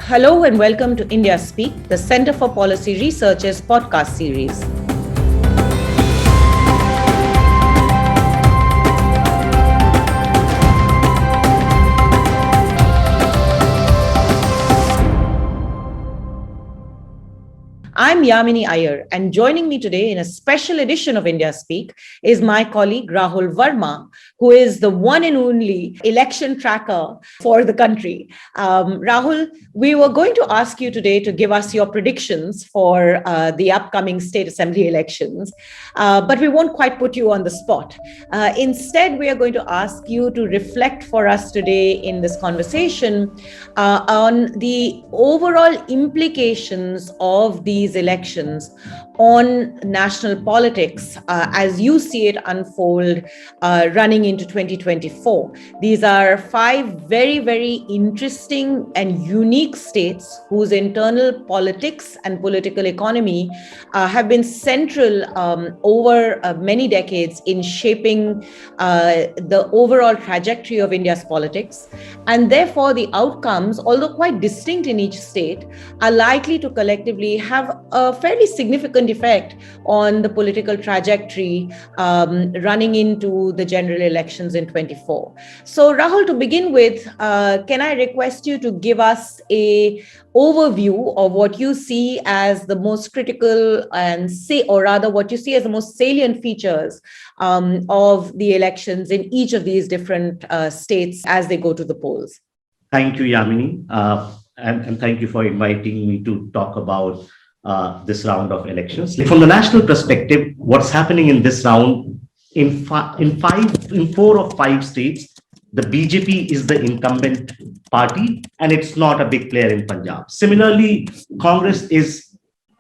Hello and welcome to India Speak, the Center for Policy Research's podcast series. I'm Yamini Aiyar, and joining me today in a special edition of India Speak is my colleague Rahul Verma, who is the one and only election tracker for the country. Rahul, we were going to ask you today to give us your predictions for the upcoming state assembly elections, but we won't quite put you on the spot. Instead, we are going to ask you to reflect for us today in this conversation on the overall implications of these elections on national politics as you see it unfold running into 2024. These are 5 very, very interesting and unique states whose internal politics and political economy have been central over many decades in shaping the overall trajectory of India's politics. And therefore, the outcomes, although quite distinct in each state, are likely to collectively have a fairly significant effect on the political trajectory running into the general elections in 24. So Rahul, to begin with, can I request you to give us a overview of what you see as the most critical what you see as the most salient features of the elections in each of these different states as they go to the polls? Thank you, Yamini, and thank you for inviting me to talk about this round of elections. From the national perspective, what's happening in this round, in 4 of 5 states, the BJP is the incumbent party, and it's not a big player in Punjab. Similarly, Congress is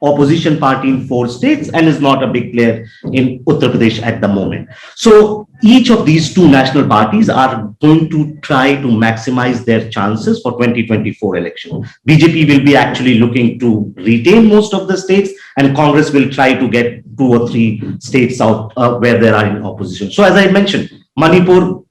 opposition party in 4 states and is not a big player in Uttar Pradesh at the moment. So each of these 2 national parties are going to try to maximize their chances for 2024 election. BJP will be actually looking to retain most of the states, and Congress will try to get 2 or 3 states out where there are in opposition. So as I mentioned, Manipur,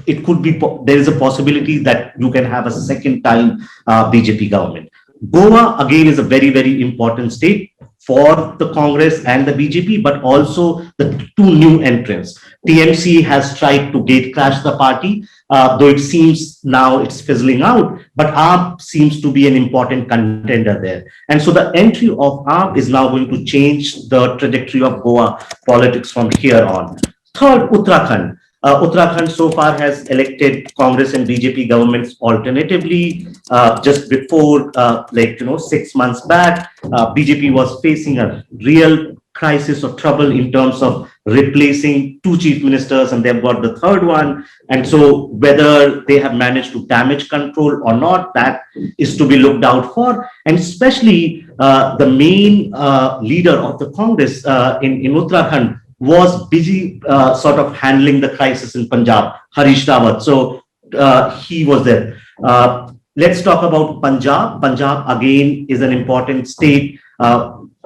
it could be, there is a possibility that you can have a second time BJP government. Goa, again, is a very, very important state for the Congress and the BJP, but also the 2 new entrants. TMC has tried to gate crash the party, though it seems now it's fizzling out, but Aam seems to be an important contender there. And so the entry of Aam is now going to change the trajectory of Goa politics from here on. Third, Uttarakhand. Uttarakhand so far has elected Congress and BJP governments alternatively. Just before, 6 months back, BJP was facing a real crisis or trouble in terms of replacing 2 chief ministers, and they've got the 3rd one. And so whether they have managed to damage control or not, that is to be looked out for. And especially the main leader of the Congress in Uttarakhand was busy sort of handling the crisis in Punjab, Harish Rawat. So he was there. Let's talk about Punjab. Punjab, again, is an important state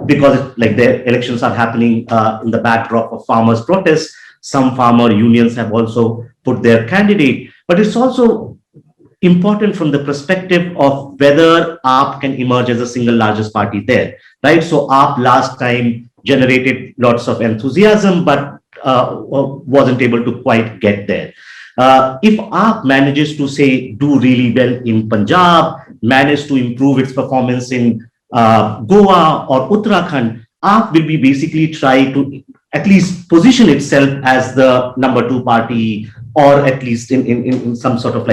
because the elections are happening in the backdrop of farmers' protests. Some farmer unions have also put their candidate, but it's also important from the perspective of whether AAP can emerge as the single largest party there, right? So AAP last time generated lots of enthusiasm, but wasn't able to quite get there. If AAP manages to do really well in Punjab, manage to improve its performance in Goa or Uttarakhand, AAP will be basically try to at least position itself as the number 2 party, or at least in some sort of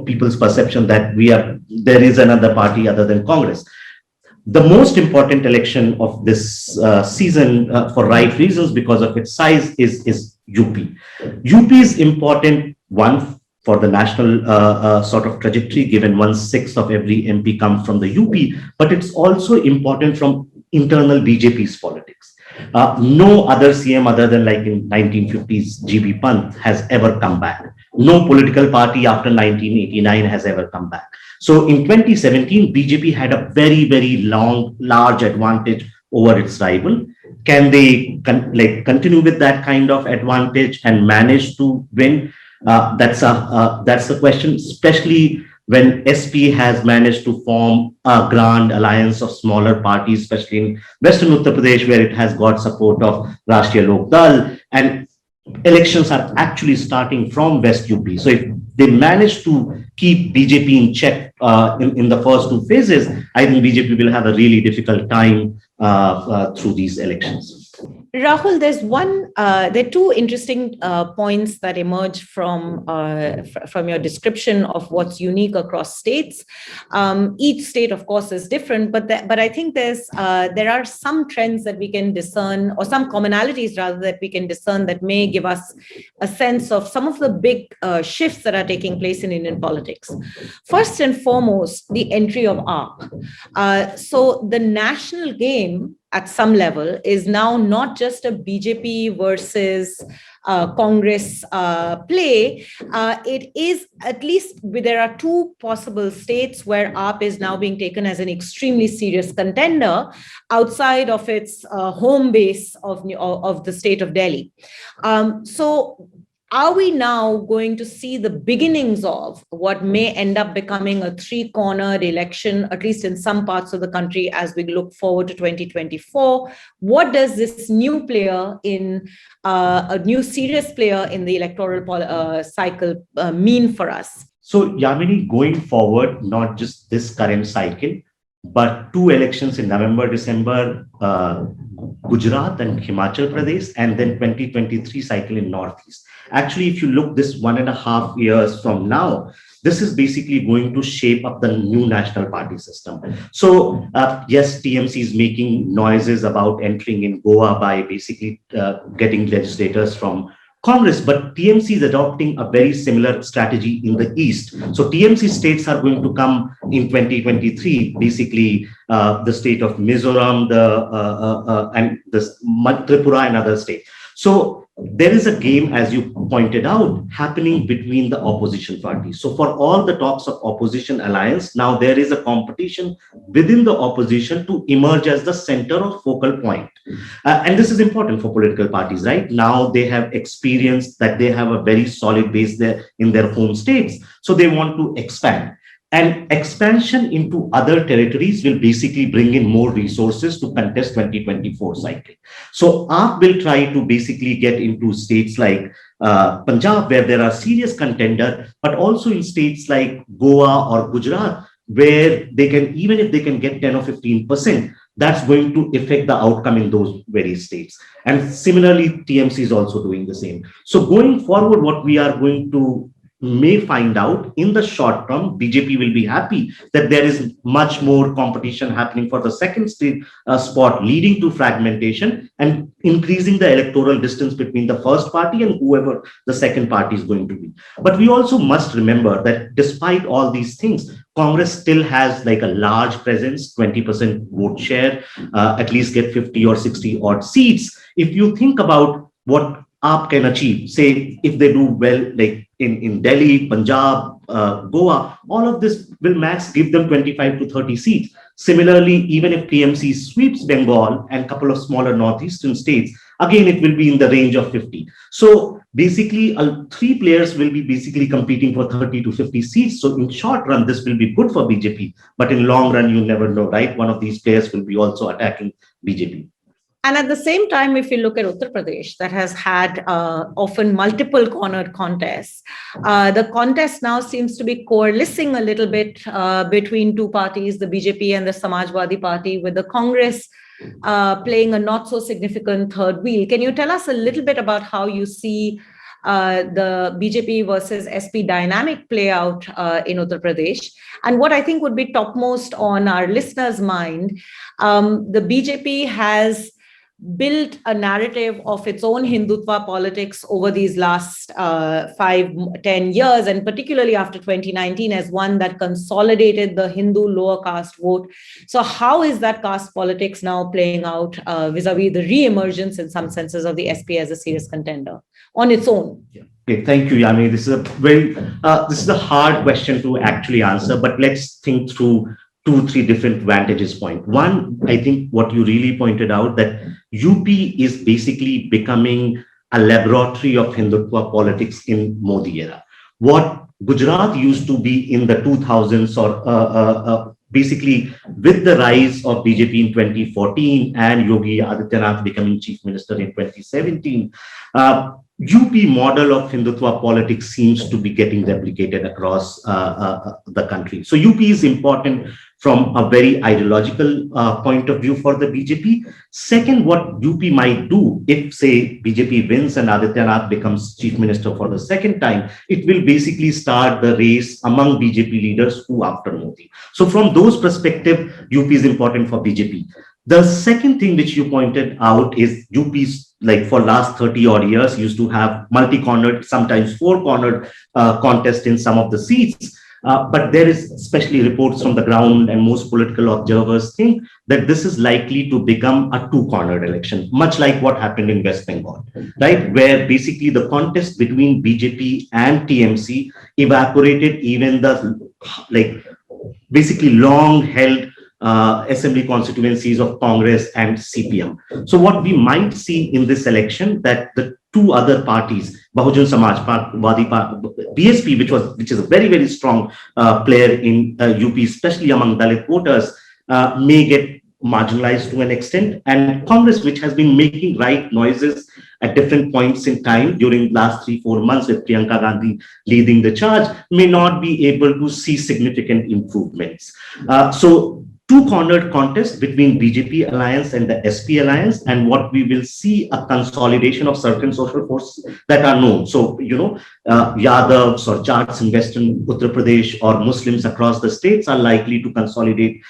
people's perception that there is another party other than Congress. The most important election of this season, for right reasons, because of its size, is UP. UP is important, one, for the national sort of trajectory, given 1/6 of every MP comes from the UP, but it's also important from internal BJP's politics. No other CM other than in 1950s GB Pant has ever come back. No political party after 1989 has ever come back. So in 2017, BJP had a very, very large advantage over its rival. Can they continue with that kind of advantage and manage to win? That's the question, especially when SP has managed to form a grand alliance of smaller parties, especially in Western Uttar Pradesh, where it has got support of Rashtriya Lok Dal, and elections are actually starting from West UP. So if they manage to keep BJP in check in the first two phases, I think BJP will have a really difficult time through these elections. Rahul, there are two interesting points that emerge from your description of what's unique across states. Each state, of course, is different, but I think there are some trends that we can discern, or some commonalities rather, that we can discern that may give us a sense of some of the big shifts that are taking place in Indian politics. First and foremost, the entry of AAP. So the national game at some level is now not just a BJP versus Congress play. It is, at least there are two possible states where AAP is now being taken as an extremely serious contender outside of its home base of the state of Delhi. So are we now going to see the beginnings of what may end up becoming a three-cornered election, at least in some parts of the country, as we look forward to 2024? What does this new player a new serious player in the electoral cycle mean for us? So, Yamini, going forward, not just this current cycle, but two elections in November, December, Gujarat and Himachal Pradesh, and then 2023 cycle in Northeast. Actually, if you look this 1.5 years from now, this is basically going to shape up the new national party system. So, yes, TMC is making noises about entering in Goa by basically getting legislators from Congress, but TMC is adopting a very similar strategy in the East. So TMC states are going to come in 2023, basically the state of Mizoram, and the Tripura and other states. So there is a game, as you pointed out, happening between the opposition parties. So for all the talks of opposition alliance, now there is a competition within the opposition to emerge as the center of focal point. And this is important for political parties, right? Now they have experienced that they have a very solid base there in their home states. So they want to expand. And expansion into other territories will basically bring in more resources to contest 2024 cycle. So AAP will try to basically get into states like Punjab, where there are serious contenders, but also in states like Goa or Gujarat, where they can, even if they can get 10 or 15%, that's going to affect the outcome in those various states. And similarly, TMC is also doing the same. So going forward, what we are going to may find out in the short term, BJP will be happy that there is much more competition happening for the second state spot, leading to fragmentation and increasing the electoral distance between the first party and whoever the second party is going to be. But we also must remember that despite all these things, Congress still has like a large presence, 20% vote share, at least get 50 or 60 odd seats. If you think about what AAP can achieve, say if they do well, like in Delhi, Punjab, Goa, all of this will max give them 25 to 30 seats. Similarly, even if TMC sweeps Bengal and a couple of smaller northeastern states, again, it will be in the range of 50. So basically, three players will be basically competing for 30 to 50 seats. So in short run, this will be good for BJP. But in long run, you never know, right? One of these players will be also attacking BJP. And at the same time, if you look at Uttar Pradesh, that has had often multiple cornered contests, the contest now seems to be coalescing a little bit between two parties, the BJP and the Samajwadi Party, with the Congress playing a not so significant third wheel. Can you tell us a little bit about how you see the BJP versus SP dynamic play out in Uttar Pradesh? And what I think would be topmost on our listeners' mind, the BJP has built a narrative of its own Hindutva politics over these last 5-10 years, and particularly after 2019 as one that consolidated the Hindu lower caste vote. So how is that caste politics now playing out vis-a-vis the re-emergence in some senses of the SP as a serious contender on its own? Yeah. Okay, thank you, Yamini. This is a hard question to actually answer, but let's think through 2-3 different vantages point. One, I think what you really pointed out, that UP is basically becoming a laboratory of Hindutva politics in Modi era. what Gujarat used to be in the 2000s, or basically with the rise of BJP in 2014 and Yogi Adityanath becoming chief minister in 2017, UP model of Hindutva politics seems to be getting replicated across the country. So UP is important from a very ideological point of view for the BJP. Second, what UP might do if, say, BJP wins and Adityanath becomes chief minister for the second time, it will basically start the race among BJP leaders who after Modi. So from those perspective, UP is important for BJP. The second thing which you pointed out is UP's, like for last 30 odd years, used to have multi-cornered, sometimes four-cornered contest in some of the seats. But there is especially reports from the ground, and most political observers think that this is likely to become a two-cornered election, much like what happened in West Bengal, right? Where basically the contest between BJP and TMC evaporated even the basically long-held assembly constituencies of Congress and CPM. So what we might see in this election, that the two other parties, Bahujan Samajwadi Party, BSP, which is a very, very strong player in UP, especially among Dalit voters, may get marginalized to an extent. And Congress, which has been making right noises at different points in time during last 3-4 months with Priyanka Gandhi leading the charge, may not be able to see significant improvements. So two-cornered contest between BJP alliance and the SP alliance, and what we will see a consolidation of certain social forces that are known. So, Yadavs or Jats in Western Uttar Pradesh or Muslims across the states are likely to consolidate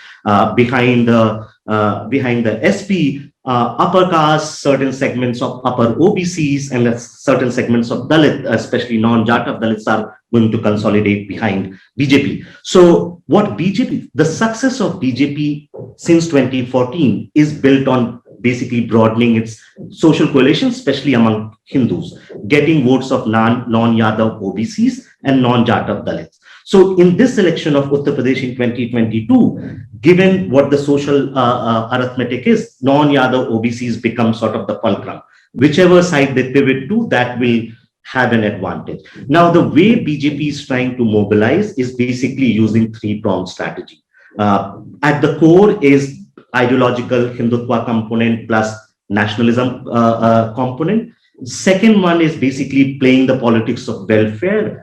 behind the SP. Upper caste, certain segments of upper OBCs and certain segments of Dalit, especially non-Jat Dalits, are going to consolidate behind BJP. So the success of BJP since 2014 is built on basically broadening its social coalition, especially among Hindus, getting votes of non-Yadav OBCs and non-Jat Dalits. So in this election of Uttar Pradesh in 2022, given what the social arithmetic is, non-Yadav OBCs become sort of the fulcrum. Whichever side they pivot to, that will have an advantage. Now, the way BJP is trying to mobilize is basically using three-pronged strategy. At the core is ideological Hindutva component plus nationalism component. Second one is basically playing the politics of welfare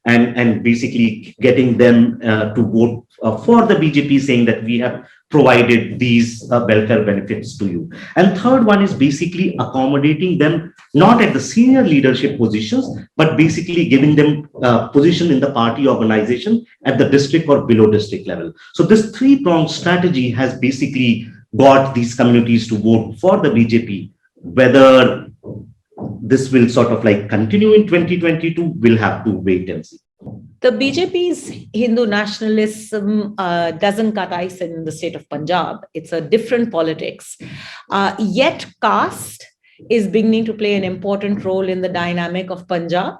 and basically getting them to vote for the BJP, saying that we have provided these welfare benefits to you. And third one is basically accommodating them, not at the senior leadership positions, but basically giving them position in the party organization at the district or below district level. So this three-pronged strategy has basically got these communities to vote for the BJP. Whether this will sort of like continue in 2022, we'll have to wait and see. The BJP's Hindu nationalism doesn't cut ice in the state of Punjab. It's a different politics. Yet caste is beginning to play an important role in the dynamic of Punjab.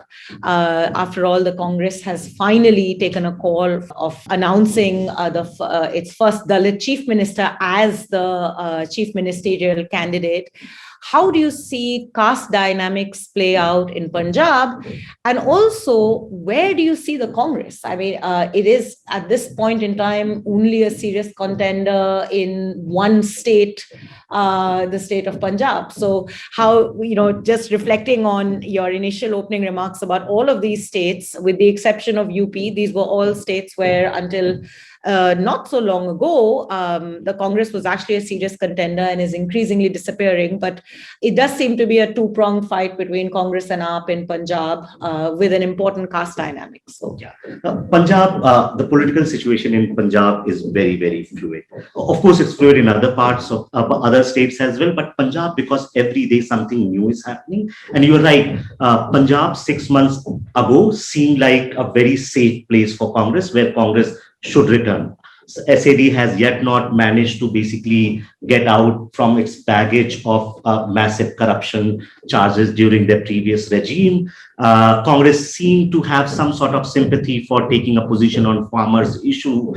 After all, the Congress has finally taken a call of announcing its first Dalit chief minister as the chief ministerial candidate. How do you see caste dynamics play out in Punjab? And also, where do you see the Congress? I mean, it is at this point in time only a serious contender in one state, the state of Punjab. So how, just reflecting on your initial opening remarks about all of these states, with the exception of UP, these were all states where until not so long ago, the Congress was actually a serious contender and is increasingly disappearing. But it does seem to be a two-pronged fight between Congress and AAP in Punjab with an important caste dynamic. So, Punjab, the political situation in Punjab is very, very fluid. Of course, it's fluid in other parts of other states as well. But Punjab, because every day something new is happening. And you're right, Punjab 6 months ago seemed like a very safe place for Congress, where Congress should return. SAD has yet not managed to basically get out from its baggage of massive corruption charges during their previous regime. Congress seemed to have some sort of sympathy for taking a position on farmers' issue.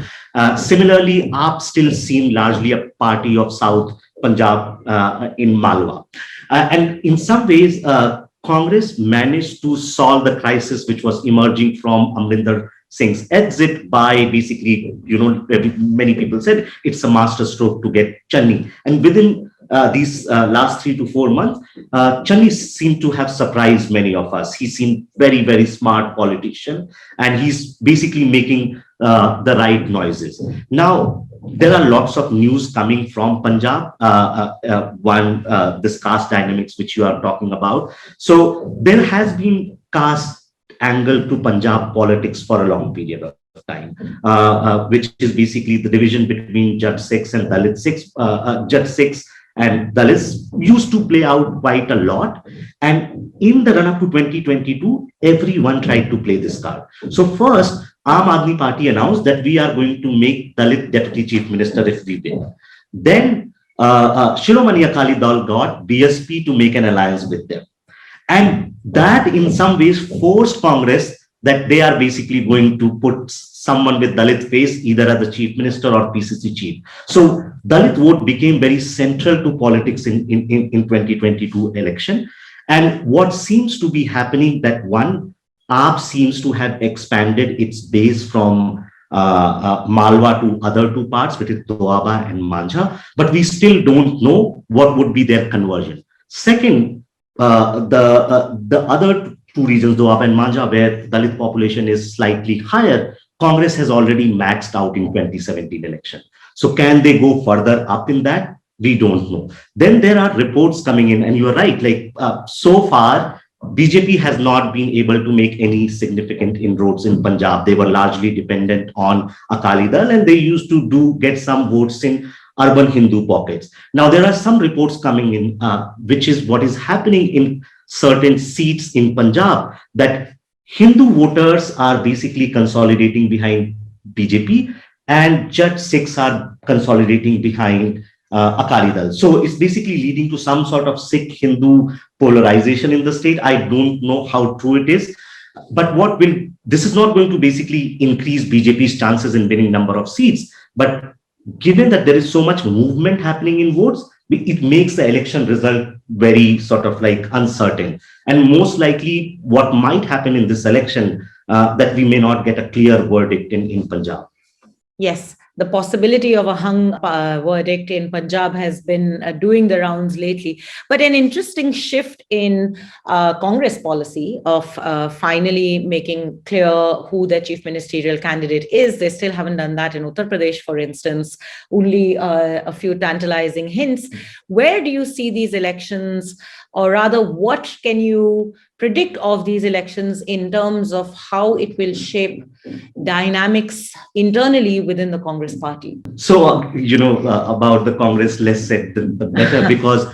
Similarly, AAP still seemed largely a party of South Punjab in Malwa. And in some ways, Congress managed to solve the crisis which was emerging from Amrinder Singh's exit by basically, many people said it's a master stroke to get Channi. And within these last 3 to 4 months, Channi seemed to have surprised many of us. He seemed very, very smart politician, and he's basically making the right noises. Now, there are lots of news coming from Punjab. This caste dynamics which you are talking about. So there has been caste angle to Punjab politics for a long period of time, which is basically the division between Jat Sikhs and Dalit Sikhs. Jat Sikhs and Dalits used to play out quite a lot. And in the run-up to 2022, everyone tried to play this card. So first, Aam Aadmi Party announced that we are going to make Dalit Deputy Chief Minister if we win. Then Shiromani Akali Dal got BSP to make an alliance with them. And that in some ways forced Congress that they are basically going to put someone with Dalit face either as the chief minister or PCC chief. So Dalit vote became very central to politics in 2022 election. And what seems to be happening that one, AAP seems to have expanded its base from Malwa to other two parts, which is Doaba and Manjha, but we still don't know what would be their conversion. Second, the other two regions, Doaba and Manjha, where Dalit population is slightly higher, Congress has already maxed out in 2017 election. So can they go further up in that? We don't know. Then there are reports coming in, and you are right, like so far, BJP has not been able to make any significant inroads in Punjab. They were largely dependent on Akali Dal, and they used to get some votes in urban Hindu pockets. Now, there are some reports coming in, which is what is happening in certain seats in Punjab, that Hindu voters are basically consolidating behind BJP, and Jat Sikhs are consolidating behind Akali Dal. So it's basically leading to some sort of Sikh-Hindu polarization in the state. I don't know how true it is, but this is not going to basically increase BJP's chances in winning number of seats. But given that there is so much movement happening in votes, it makes the election result very sort of like uncertain. And most likely what might happen in this election, that we may not get a clear verdict in Punjab. Yes, the possibility of a hung verdict in Punjab has been doing the rounds lately. But an interesting shift in Congress policy of finally making clear who their chief ministerial candidate is. They still haven't done that in Uttar Pradesh, for instance, only a few tantalizing hints. Where do you see these elections, or rather, what can you predict of these elections in terms of how it will shape dynamics internally within the Congress party? So, about the Congress, less said the better, because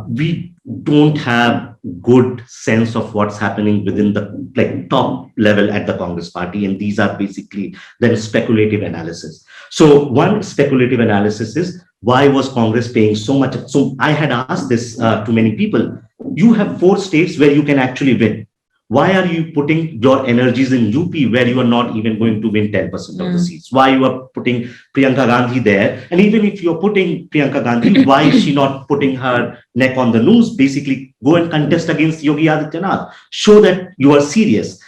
we don't have good sense of what's happening within the top level at the Congress party. And these are basically then speculative analysis. So one speculative analysis is, why was Congress paying so much? So I had asked this to many people. You have 4 states where you can actually win. Why are you putting your energies in UP where you are not even going to win 10% of the seats? Why you are putting Priyanka Gandhi there? And even if you're putting Priyanka Gandhi, why is she not putting her neck on the noose? Basically, go and contest against Yogi Adityanath. Show that you are serious.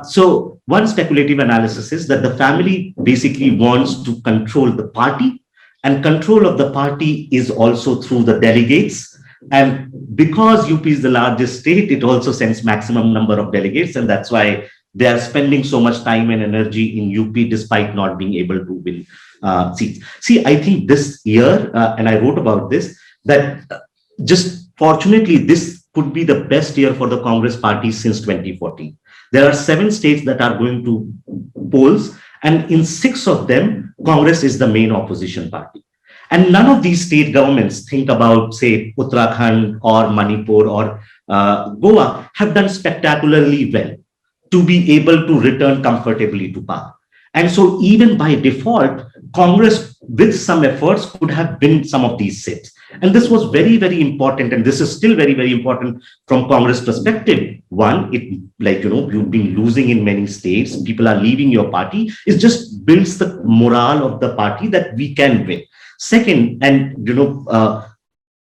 So one speculative analysis is that the family basically wants to control the party, and control of the party is also through the delegates. And because UP is the largest state, it also sends maximum number of delegates. And that's why they are spending so much time and energy in UP despite not being able to win seats. See, I think this year, and I wrote about this, that just fortunately, this could be the best year for the Congress party since 2014. There are 7 states that are going to polls, and in 6 of them, Congress is the main opposition party. And none of these state governments, think about, say, Uttarakhand or Manipur or Goa, have done spectacularly well to be able to return comfortably to power. And so even by default, Congress, with some efforts, could have won some of these seats. And this was very, very important. And this is still very, very important from Congress perspective. One, you've been losing in many states. People are leaving your party. It just builds the morale of the party that we can win. Second, and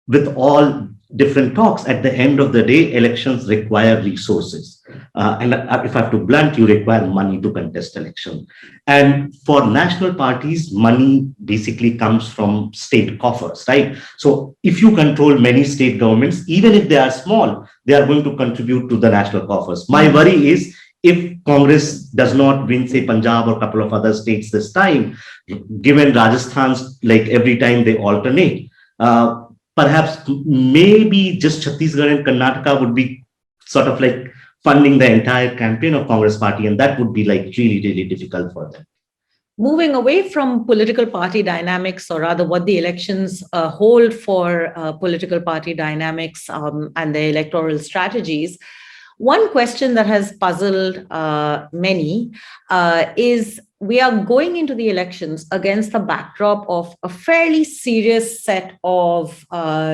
with all different talks, at the end of the day, elections require resources. And if I have to blunt, you require money to contest election. And for national parties, money basically comes from state coffers, right? So if you control many state governments, even if they are small, they are going to contribute to the national coffers. My worry is, if Congress does not win, say, Punjab or a couple of other states this time, given Rajasthan's, like every time they alternate, perhaps maybe just Chhattisgarh and Karnataka would be sort of like funding the entire campaign of Congress party, and that would be like really, really difficult for them. Moving away from political party dynamics, or rather what the elections hold for political party dynamics and the electoral strategies, one question that has puzzled many is, we are going into the elections against the backdrop of a fairly serious set of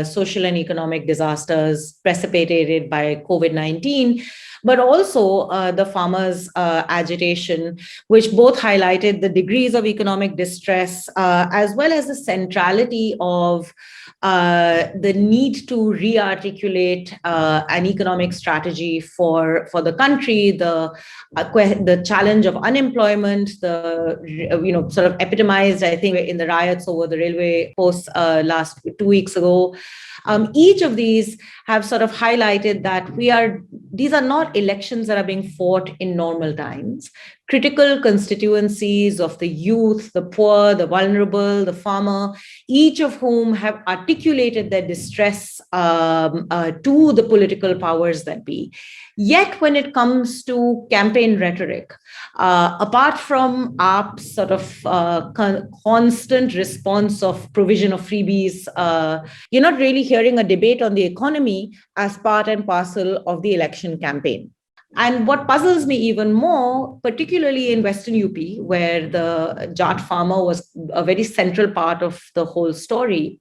social and economic disasters precipitated by COVID-19, but also the farmers' agitation, which both highlighted the degrees of economic distress as well as the centrality of the need to re-articulate an economic strategy for the country, the challenge of unemployment, sort of epitomized, I think, in the riots over the railway posts last 2 weeks ago. Each of these have sort of highlighted that these are not elections that are being fought in normal times. Critical constituencies of the youth, the poor, the vulnerable, the farmer, each of whom have articulated their distress to the political powers that be. Yet when it comes to campaign rhetoric, apart from AAP's sort of constant response of provision of freebies, you're not really hearing a debate on the economy as part and parcel of the election campaign. And what puzzles me even more, particularly in Western UP, where the Jat farmer was a very central part of the whole story,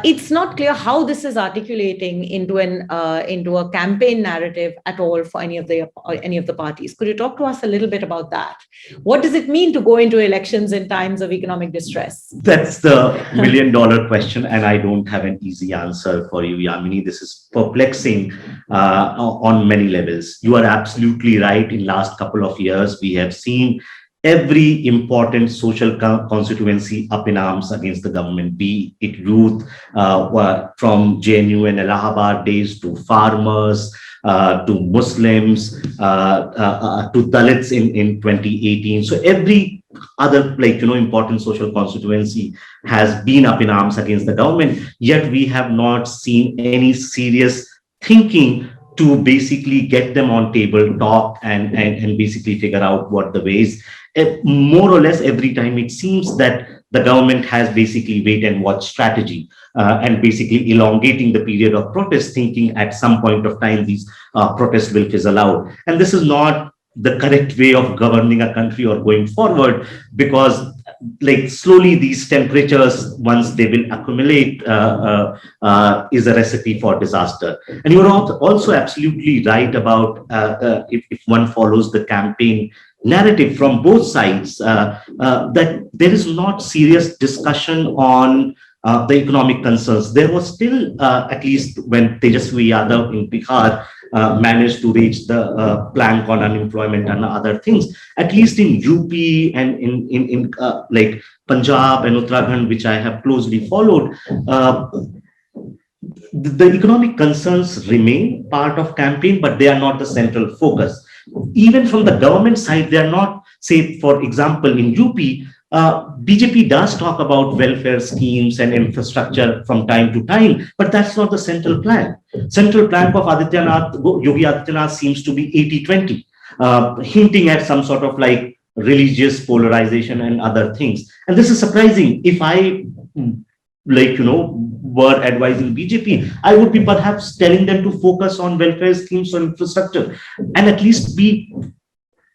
it's not clear how this is articulating into a campaign narrative at all for any of the parties. Could you talk to us a little bit about that? What does it mean to go into elections in times of economic distress? That's the million-dollar question, and I don't have an easy answer for you, Yamini. This is perplexing on many levels. You are absolutely right. In last couple of years, we have seen every important social constituency up in arms against the government, be it youth, from JNU and Allahabad days, to farmers, to Muslims, to Dalits in 2018. So every other important social constituency has been up in arms against the government, yet we have not seen any serious thinking to basically get them on table, talk, and basically figure out what the ways. More or less every time it seems that the government has basically wait and watch strategy and basically elongating the period of protest, thinking at some point of time these protests will fizzle out. And this is not the correct way of governing a country or going forward, because slowly these temperatures, once they will accumulate, is a recipe for disaster. And you're also absolutely right about if one follows the campaign narrative from both sides, that there is not serious discussion on the economic concerns. There was still, at least when Tejaswi Yadav in Bihar managed to reach the plank on unemployment and other things, at least in UP and in Punjab and Uttarakhand, which I have closely followed, the economic concerns remain part of campaign, but they are not the central focus. Even from the government side, they are not, say, for example, in UP, BJP does talk about welfare schemes and infrastructure from time to time, but that's not the central plan. Central plan of Yogi Adityanath seems to be 80-20, hinting at some sort of religious polarization and other things. And this is surprising. If I were advising BJP, I would be perhaps telling them to focus on welfare schemes or infrastructure and at least be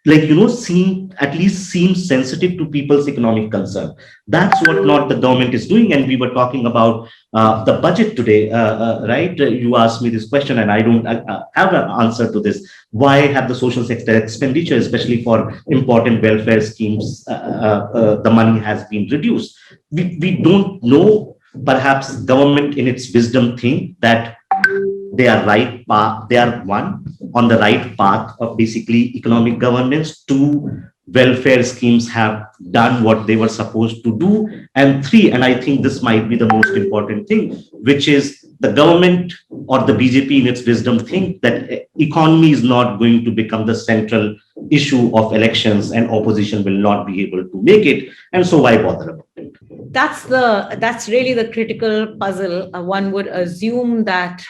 seem sensitive to people's economic concern. That's what not the government is doing. And we were talking about the budget today, right? You asked me this question and I don't have an answer to this. Why have the social sector expenditure, especially for important welfare schemes, the money has been reduced? We don't know. Perhaps government in its wisdom think that they are they are one, on the right path of basically economic governance. Two, welfare schemes have done what they were supposed to do. And three, and I think this might be the most important thing, which is the government or the BJP in its wisdom think that economy is not going to become the central issue of elections and opposition will not be able to make it. And so why bother about it? That's really the critical puzzle. One would assume that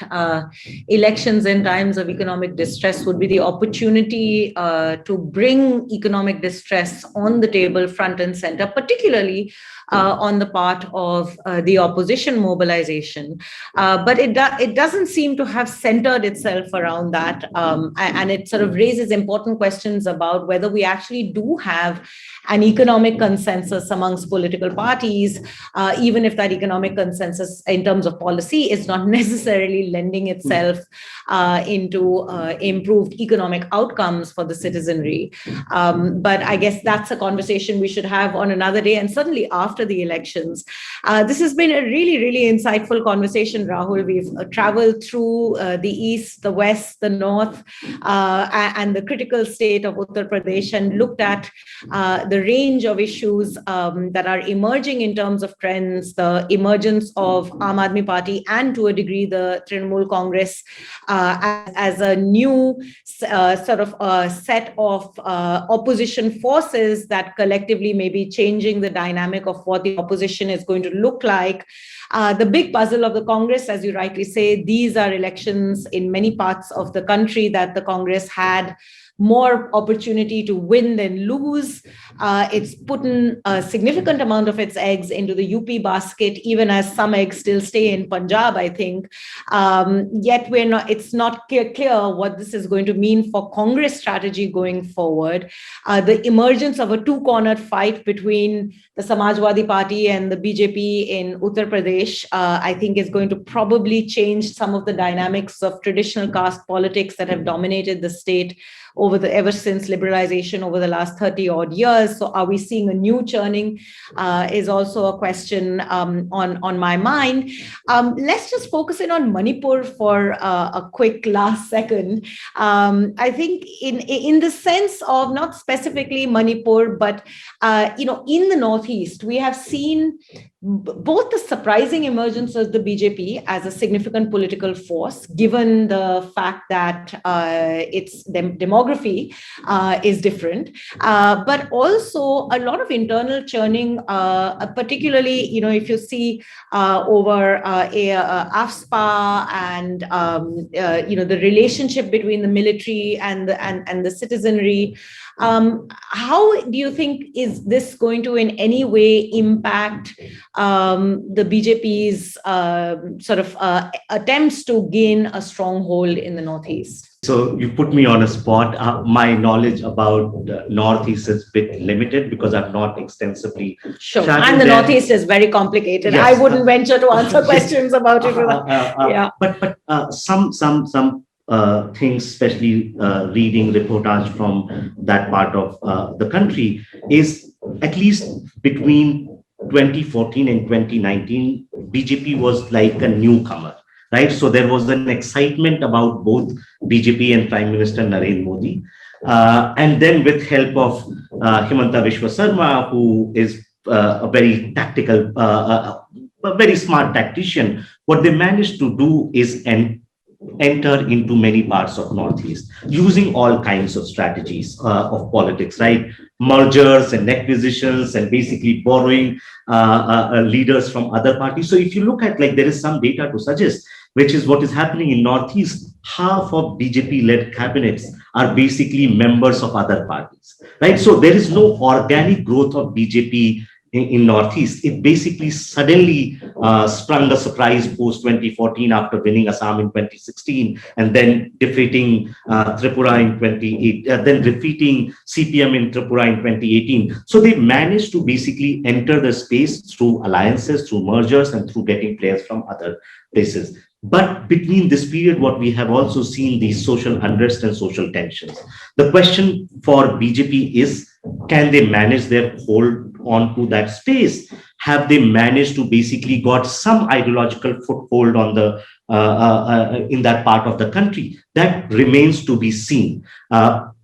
elections in times of economic distress would be the opportunity to bring economic distress on the table front and center, particularly on the part of the opposition mobilization. But it doesn't seem to have centered itself around that. And it sort of raises important questions about whether we actually do have an economic consensus amongst political parties, even if that economic consensus in terms of policy is not necessarily lending itself into improved economic outcomes for the citizenry. But I guess that's a conversation we should have on another day, and certainly after the elections. This has been a really, really insightful conversation, Rahul. We've traveled through the east, the west, the north, and the critical state of Uttar Pradesh, and looked at the range of issues that are emerging in terms of trends, the emergence of Aam Aadmi Party, and to a degree the Trinamool Congress as a new sort of set of opposition forces that collectively may be changing the dynamic of what the opposition is going to look like. The big puzzle of the Congress, as you rightly say, these are elections in many parts of the country that the Congress had more opportunity to win than lose. It's put in a significant amount of its eggs into the UP basket, even as some eggs still stay in Punjab, I think. Yet it's not clear what this is going to mean for Congress strategy going forward. The emergence of a two-cornered fight between the Samajwadi Party and the BJP in Uttar Pradesh, I think is going to probably change some of the dynamics of traditional caste politics that have dominated the state ever since liberalization over the last 30 odd years. So are we seeing a new churning is also a question on my mind. Let's just focus in on Manipur for a quick last second. I think in the sense of not specifically Manipur, but in the Northeast, we have seen both the surprising emergence of the BJP as a significant political force, given the fact that its demography is different, but also a lot of internal churning, particularly, if you see over AFSPA and, the relationship between the military and the citizenry. How do you think is this going to in any way impact the BJP's sort of attempts to gain a stronghold in the Northeast? So you put me on a spot. My knowledge about the Northeast is a bit limited because I'm not extensively. Sure, and the Northeast is very complicated. Yes. I wouldn't venture to answer questions about it. Yeah, but some things, especially reading reportage from that part of the country, is at least between 2014 and 2019, BJP was like a newcomer, right? So there was an excitement about both BJP and Prime Minister Narendra Modi. And then with help of Himanta Biswa Sarma, who is a very tactical, a very smart tactician, what they managed to do is enter into many parts of Northeast using all kinds of strategies of politics, right? Mergers and acquisitions and basically borrowing leaders from other parties. So if you look at, there is some data to suggest, which is what is happening in Northeast, half of BJP-led cabinets are basically members of other parties, right? So there is no organic growth of BJP in Northeast. It basically suddenly sprung a surprise post 2014 after winning Assam in 2016 and then defeating Tripura in 2018, then defeating CPM in Tripura in 2018. So they managed to basically enter the space through alliances, through mergers, and through getting players from other places. But between this period, what we have also seen these social unrest and social tensions. The question for BJP is, can they manage their hold onto that space? Have they managed to basically got some ideological foothold on the in that part of the country. That remains to be seen.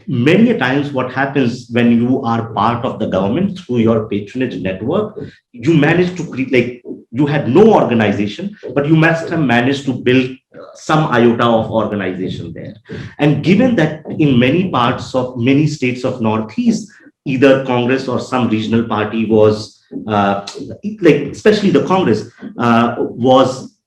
Many a times what happens when you are part of the government through your patronage network, you manage to create, like, you had no organization, but you must have managed to build some iota of organization there. And given that in many parts of many states of Northeast, either Congress or some regional party was, especially the Congress, was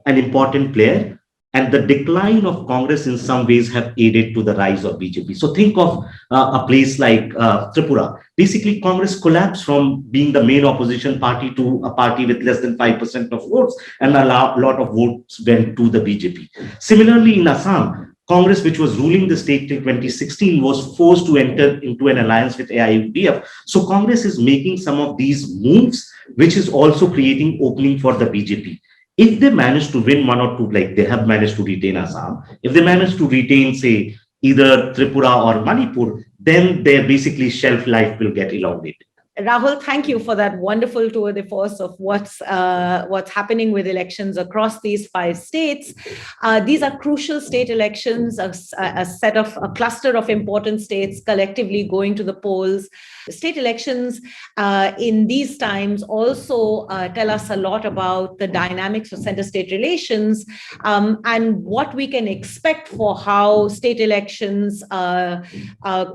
an important player, and the decline of Congress in some ways have aided to the rise of BJP. So think of a place like Tripura. Basically, Congress collapsed from being the main opposition party to a party with less than 5% of votes, and a lot of votes went to the BJP. Similarly, in Assam, Congress, which was ruling the state till 2016, was forced to enter into an alliance with AIUDF. So Congress is making some of these moves, which is also creating opening for the BJP. If they manage to win one or two, like they have managed to retain Assam, if they manage to retain, say, either Tripura or Manipur, then their basically shelf life will get elongated. Rahul, thank you for that wonderful tour de force of what's happening with elections across these 5 states. These are crucial state elections, a cluster of important states collectively going to the polls. State elections in these times also tell us a lot about the dynamics of center-state relations and what we can expect for how state elections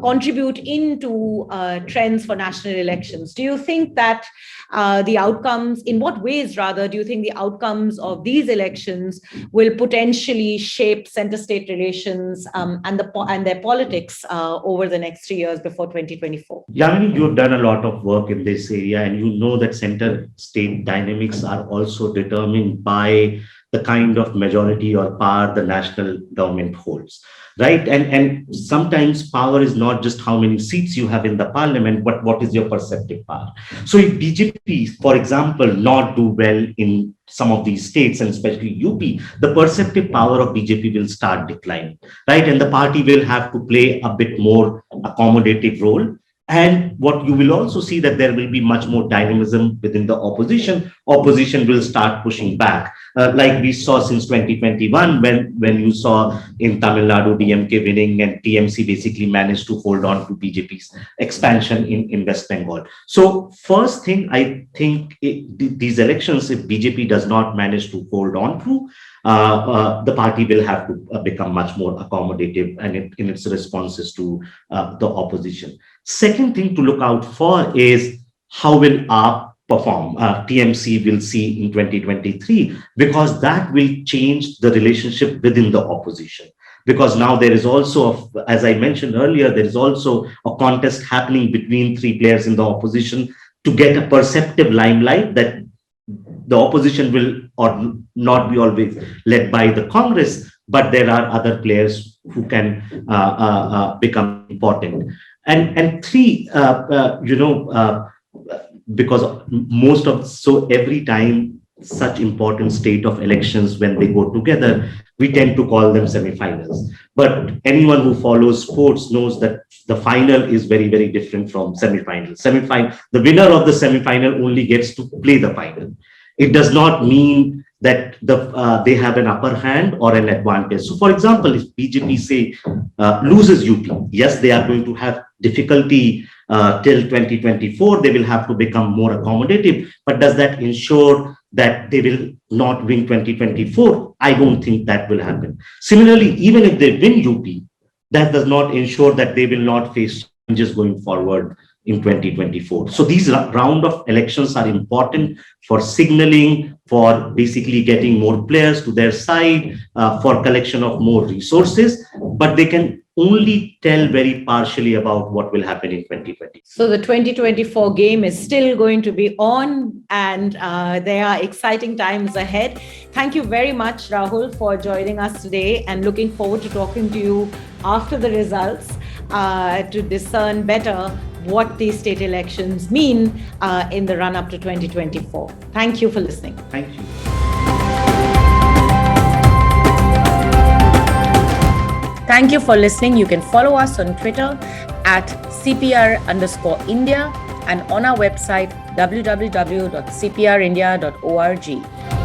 contribute into trends for national elections. Do you think that the outcomes, in what ways rather, do you think the outcomes of these elections will potentially shape center-state relations and their politics over the next 3 years before 2024? Yamini, you have done a lot of work in this area, and you know that center-state dynamics are also determined by the kind of majority or power the national government holds, right? And sometimes power is not just how many seats you have in the parliament, but what is your perceptive power. So if BJP, for example, not do well in some of these states, and especially UP, the perceptive power of BJP will start declining, right? And the party will have to play a bit more accommodative role. And what you will also see that there will be much more dynamism within the opposition. Opposition will start pushing back, like we saw since 2021, when you saw in Tamil Nadu DMK winning and TMC basically managed to hold on to BJP's expansion in West Bengal. So first thing, I think these elections, if BJP does not manage to hold on to, the party will have to become much more accommodative and in its responses to the opposition. Second thing to look out for is how will AAP perform. TMC will see in 2023, because that will change the relationship within the opposition. Because now there is also, as I mentioned earlier, there is also a contest happening between 3 players in the opposition to get a perceptive limelight that the opposition will or not be always led by the Congress, but there are other players who can become important. And 3, because every time such important state of elections, when they go together, we tend to call them semifinals. But anyone who follows sports knows that the final is very, very different from semifinal. The winner of the semifinal only gets to play the final. It does not mean that they have an upper hand or an advantage. So, for example, if BJP say loses UP, yes, they are going to have difficulty till 2024. They will have to become more accommodative. But does that ensure that they will not win 2024? I don't think that will happen. Similarly, even if they win UP, that does not ensure that they will not face challenges going forward in 2024. So these round of elections are important for signaling, for basically getting more players to their side, for collection of more resources, but they can only tell very partially about what will happen in 2020. So the 2024 game is still going to be on, and there are exciting times ahead. Thank you very much, Rahul, for joining us today, and looking forward to talking to you after the results to discern better what these state elections mean in the run-up to 2024. Thank you for listening. Thank you. Thank you for listening. You can follow us on Twitter at CPR_India and on our website www.cprindia.org.